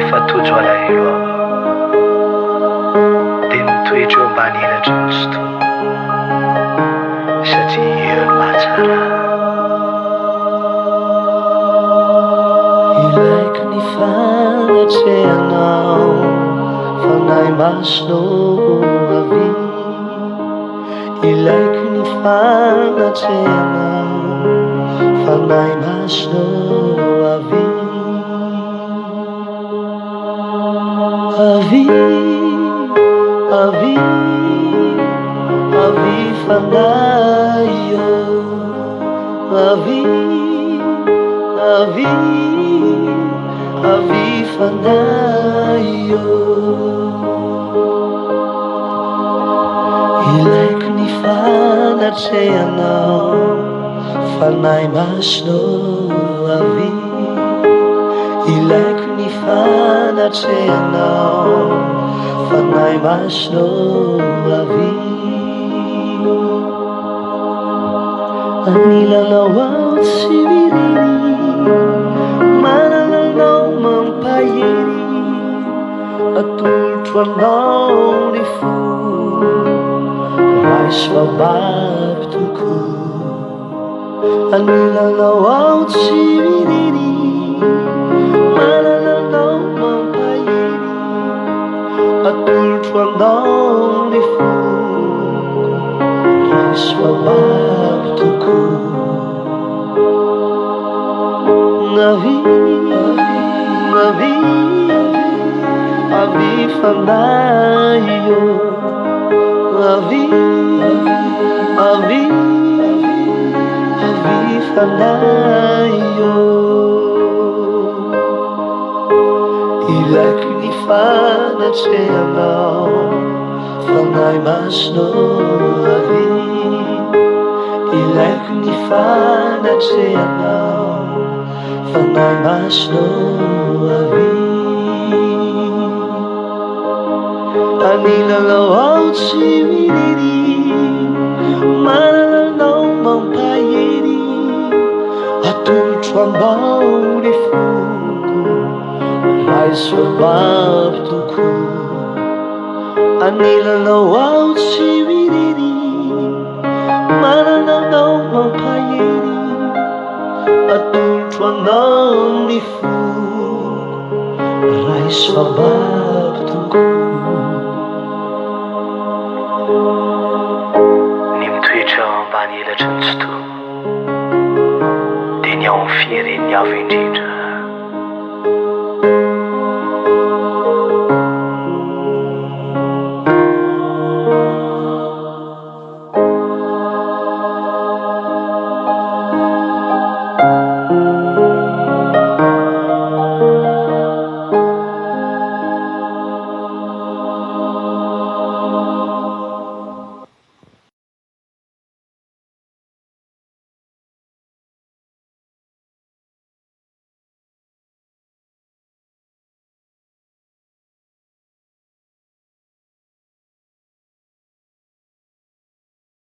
rehefa tojo alahelo aho dia mitoetra eo ambany elatry ny tsy toa satria eo no mahatsara. Ilaiko ny fanatrehanao fanahy masonao avy. Ilaiko ny fanatrehanao fanahy masonao avy. Avy, avy, avy fanahy io. Avy, avy, avy fanahy io. Ilaiko ny fanatrehanao fanahy masonao avy. Ilaiko ny fanatrehanao fanahy masonao avy. Anilanao aho tsy miriry, manana anao mampahery, atolotro anao ny fo, raiso bababo tokoa. Anilanao aho tsy miriry, manana anao mampahery, atolotro anao ny fo, raiso bababo tokoa. Avy, avy, avy fanahy io. Avy, avy, avy fanahy io. Ilaiko ny fanatrehanao fanahy masonao avy. Ilaiko ny fanatrehanao fanahy masonao avy. Anilanao aho tsy miriry, manana anao mampahery, atolotro ambony foko, raiso bababo tokoa. Anilanao aho tsy miriry, manana anao mampahery, atolotro anao ny fo, raiso bababo tokoa. Ny mitoetra eo ambany elatry ny tsy toa dia ny ao amin'ny fireneny avo indrindra.